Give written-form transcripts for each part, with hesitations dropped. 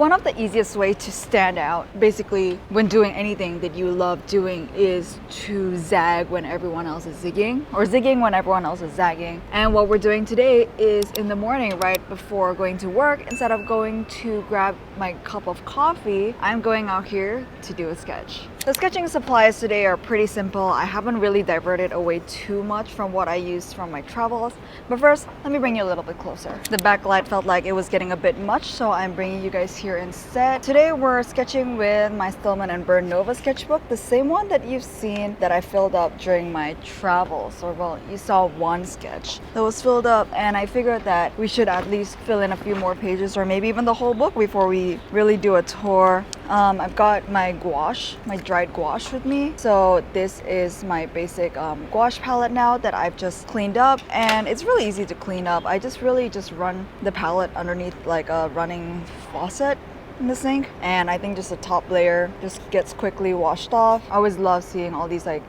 One of the easiest way to stand out, basically, when doing anything that you love doing is to zag when everyone else is zigging, or zigging when everyone else is zagging. And what we're doing today is in the morning, right before going to work, instead of going to grab my cup of coffee, I'm going out here to do a sketch. The sketching supplies today are pretty simple. I haven't really diverted away too much from what I used from my travels. But first, let me bring you a little bit closer. The backlight felt like it was getting a bit much, so I'm bringing you guys here instead. Today we're sketching with my Stillman and Burn Nova sketchbook, the same one that you've seen that I filled up during my travels. Or well, you saw one sketch that was filled up, and I figured that we should at least fill in a few more pages or maybe even the whole book before we really do a tour. I've got my gouache, my dried gouache with me. So this is my basic gouache palette now that I've just cleaned up, and it's really easy to clean up. I just run the palette underneath like a running faucet in the sink, and I think just the top layer just gets quickly washed off. I always love seeing all these like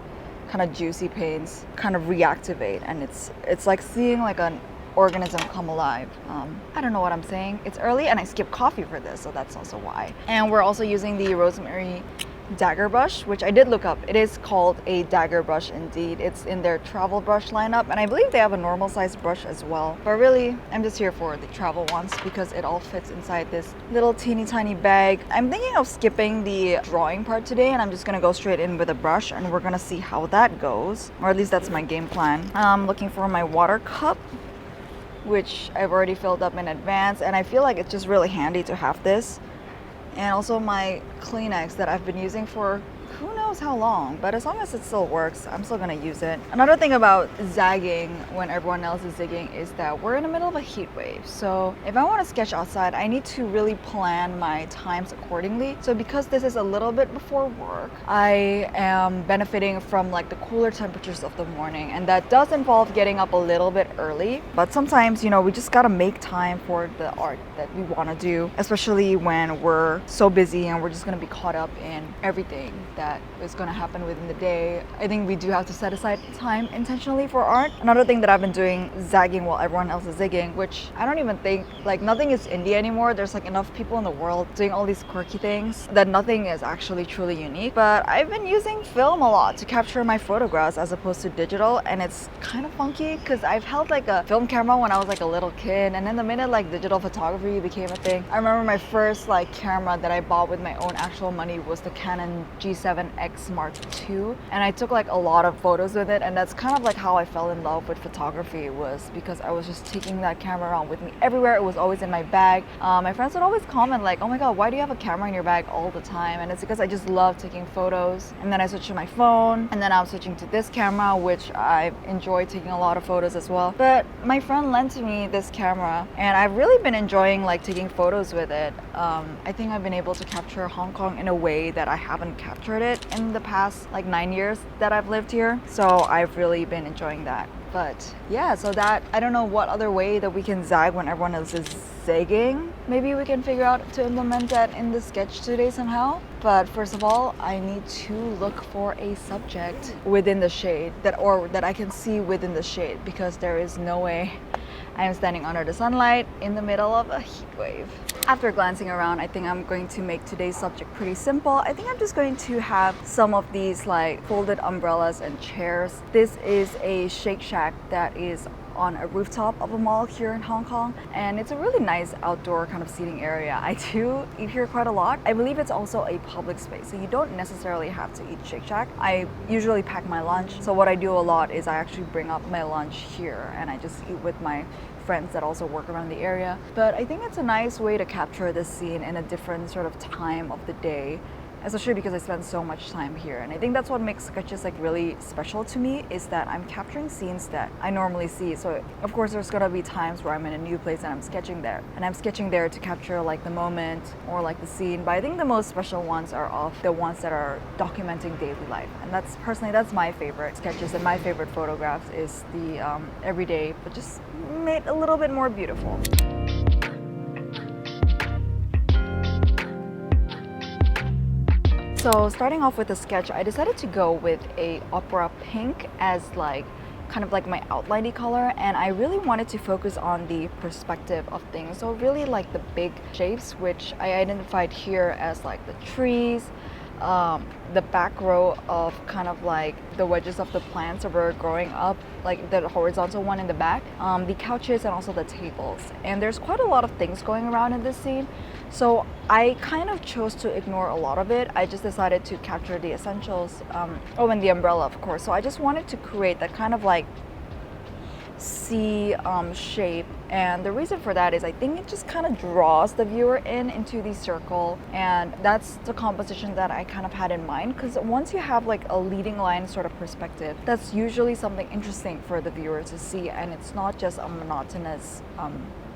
kind of juicy paints kind of reactivate, and it's like seeing like an organism come alive. I don't know what I'm saying. It's early and I skipped coffee for this, so that's also why. And we're also using the rosemary dagger brush, which I did look up. It is called a dagger brush indeed. It's in their travel brush lineup, and I believe they have a normal size brush as well. But really, I'm just here for the travel ones because it all fits inside this little teeny tiny bag. I'm thinking of skipping the drawing part today, and I'm just gonna go straight in with a brush, and we're gonna see how that goes. Or at least that's my game plan. I'm looking for my water cup, which I've already filled up in advance, and I feel like it's just really handy to have this. And also my Kleenex that I've been using for who knows how long, but as long as it still works, I'm still gonna use it. Another thing about zagging when everyone else is zigging is that we're in the middle of a heat wave. So if I want to sketch outside, I need to really plan my times accordingly. So because this is a little bit before work, I am benefiting from like the cooler temperatures of the morning, and that does involve getting up a little bit early. But sometimes, you know, we just gotta make time for the art that we want to do, especially when we're so busy and we're just gonna be caught up in everything that is going to happen within the day. I think we do have to set aside time intentionally for art. Another thing that I've been doing, zagging while everyone else is zigging, which I don't even think, like, nothing is indie anymore. There's like enough people in the world doing all these quirky things that nothing is actually truly unique. But I've been using film a lot to capture my photographs as opposed to digital, and it's kind of funky because I've held like a film camera when I was like a little kid, and then the minute like digital photography became a thing, I remember my first like camera that I bought with my own actual money was the Canon G7X Mark II, and I took like a lot of photos with it, and that's kind of like how I fell in love with photography, was because I was just taking that camera around with me everywhere. It was always in my bag. My friends would always comment like, oh my god, why do you have a camera in your bag all the time? And it's because I just love taking photos. And then I switched to my phone, and then I'm switching to this camera, which I enjoy taking a lot of photos as well. But my friend lent me this camera, and I've really been enjoying like taking photos with it. I think I've been able to capture Hong Kong in a way that I haven't captured it in the past like 9 years that I've lived here. So I've really been enjoying that. But yeah, so that, I don't know what other way that we can zag when everyone else is zagging. Maybe we can figure out to implement that in the sketch today somehow. But first of all, I need to look for a subject within the shade that I can see within the shade, because there is no way I am standing under the sunlight in the middle of a heat wave. After glancing around, I think I'm going to make today's subject pretty simple. I think I'm just going to have some of these like folded umbrellas and chairs. This is a Shake Shack that is on a rooftop of a mall here in Hong Kong, and it's a really nice outdoor kind of seating area. I do eat here quite a lot. I believe it's also a public space, so you don't necessarily have to eat Shake Shack. I usually pack my lunch, so what I do a lot is I actually bring up my lunch here and I just eat with my friends that also work around the area. But I think it's a nice way to capture this scene in a different sort of time of the day, especially because I spend so much time here. And I think that's what makes sketches like really special to me, is that I'm capturing scenes that I normally see. So of course there's gonna be times where I'm in a new place and I'm sketching there, and I'm sketching there to capture like the moment or like the scene. But I think the most special ones are of the ones that are documenting daily life, and that's my favorite sketches, and my favorite photographs is the everyday, but just made a little bit more beautiful. So starting off with the sketch, I decided to go with a opera pink as like kind of like my outliney color, and I really wanted to focus on the perspective of things. So really like the big shapes, which I identified here as like the trees, the back row of kind of like the wedges of the plants that were growing up, like the horizontal one in the back, the couches, and also the tables. And there's quite a lot of things going around in this scene, so I kind of chose to ignore a lot of it. I just decided to capture the essentials. Oh, and the umbrella, of course. So I just wanted to create that kind of like C shape, and the reason for that is I think it just kind of draws the viewer into the circle, and that's the composition that I kind of had in mind, because once you have like a leading line sort of perspective, that's usually something interesting for the viewer to see, and it's not just a monotonous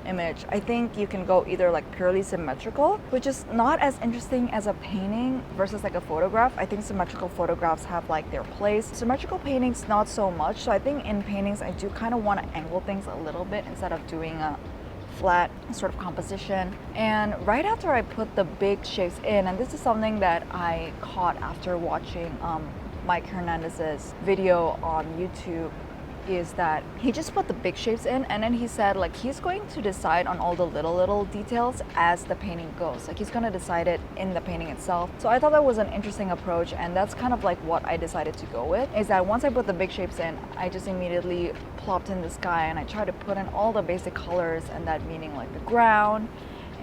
image. I think you can go either like purely symmetrical, which is not as interesting as a painting versus like a photograph. I think symmetrical photographs have like their place. Symmetrical paintings, not so much. So I think in paintings, I do kind of want to angle things a little bit instead of doing a flat sort of composition. And right after I put the big shapes in, and this is something that I caught after watching Mike Hernandez's video on YouTube, is that he just put the big shapes in, and then he said like he's going to decide on all the little details as the painting goes. Like he's going to decide it in the painting itself. So I thought that was an interesting approach, and that's kind of like what I decided to go with, is that once I put the big shapes in, I just immediately plopped in the sky, and I tried to put in all the basic colors, and that meaning like the ground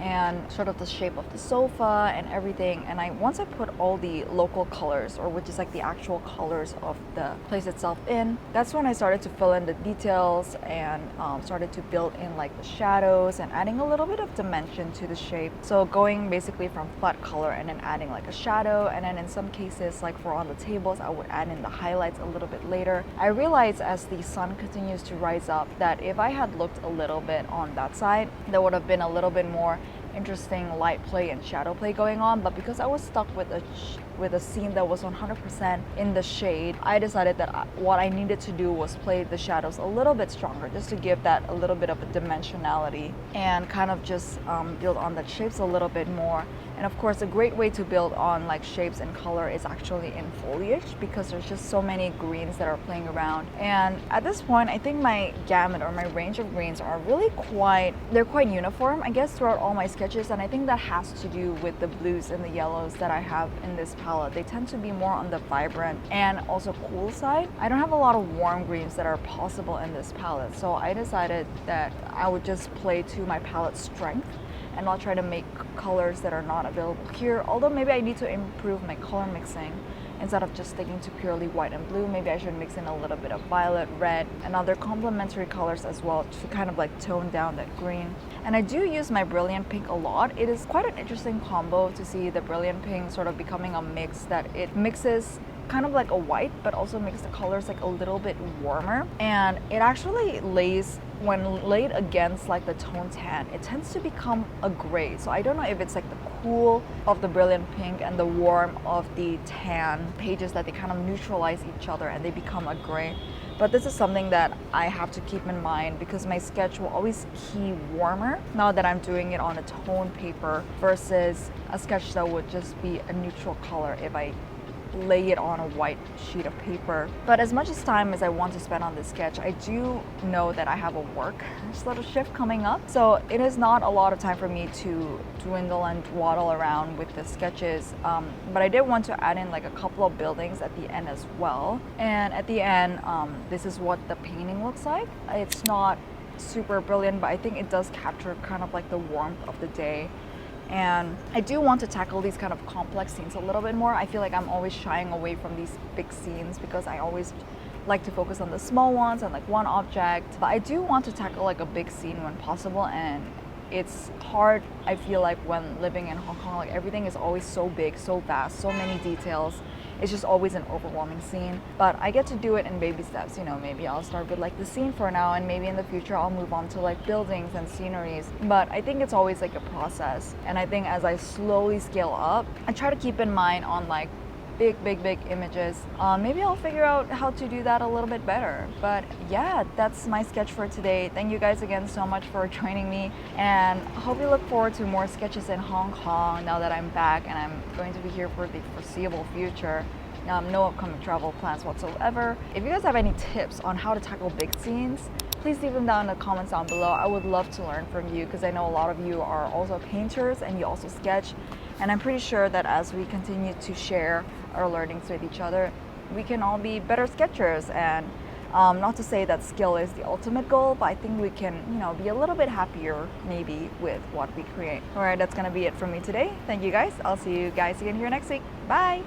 and sort of the shape of the sofa and everything. And once I put all the local colors, or which is like the actual colors of the place itself in, that's when I started to fill in the details and started to build in like the shadows and adding a little bit of dimension to the shape. So going basically from flat color and then adding like a shadow, and then in some cases, like for on the tables, I would add in the highlights a little bit later. I realized as the sun continues to rise up that if I had looked a little bit on that side, there would have been a little bit more interesting light play and shadow play going on. But because I was stuck with a scene that was 100% in the shade, I decided that what I needed to do was play the shadows a little bit stronger, just to give that a little bit of a dimensionality and kind of just build on the shapes a little bit more. And of course, a great way to build on like shapes and color is actually in foliage, because there's just so many greens that are playing around. And at this point, I think my gamut or my range of greens are really quite uniform, I guess, throughout all my sketches. And I think that has to do with the blues and the yellows that I have in this palette. They tend to be more on the vibrant and also cool side. I don't have a lot of warm greens that are possible in this palette, so I decided that I would just play to my palette's strength and not try to make colors that are not available here. Although maybe I need to improve my color mixing. Instead of just sticking to purely white and blue, maybe I should mix in a little bit of violet, red, and other complementary colors as well to kind of like tone down that green. And I do use my brilliant pink a lot. It is quite an interesting combo to see the brilliant pink sort of becoming a mix that it mixes kind of like a white, but also makes the colors like a little bit warmer. And it actually lays, when laid against like the tone tan, it tends to become a gray. So I don't know if it's like the cool of the brilliant pink and the warm of the tan pages that they kind of neutralize each other and they become a gray. But this is something that I have to keep in mind, because my sketch will always key warmer now that I'm doing it on a tone paper versus a sketch that would just be a neutral color if I lay it on a white sheet of paper. But as much as time as I want to spend on this sketch, I do know that I have a work sort of shift coming up. So it is not a lot of time for me to dwindle and dawdle around with the sketches. But I did want to add in like a couple of buildings at the end as well. And at the end, this is what the painting looks like. It's not super brilliant, but I think it does capture kind of like the warmth of the day. And I do want to tackle these kind of complex scenes a little bit more. I feel like I'm always shying away from these big scenes because I always like to focus on the small ones and like one object. But I do want to tackle like a big scene when possible, and it's hard, I feel like, when living in Hong Kong. Like everything is always so big, so vast, so many details. It's just always an overwhelming scene. But I get to do it in baby steps. You know, maybe I'll start with like the scene for now, and maybe in the future I'll move on to like buildings and sceneries. But I think it's always like a process. And I think as I slowly scale up, I try to keep in mind on like big images. Maybe I'll figure out how to do that a little bit better. But yeah, that's my sketch for today. Thank you guys again so much for joining me, and I hope you look forward to more sketches in Hong Kong now that I'm back and I'm going to be here for the foreseeable future. no upcoming travel plans whatsoever. If you guys have any tips on how to tackle big scenes, please leave them down in the comments down below. I would love to learn from you because I know a lot of you are also painters and you also sketch. And I'm pretty sure that as we continue to share our learnings with each other, we can all be better sketchers. And not to say that skill is the ultimate goal, but I think we can, be a little bit happier maybe with what we create. All right, that's gonna be it from me today. Thank you guys. I'll see you guys again here next week. Bye.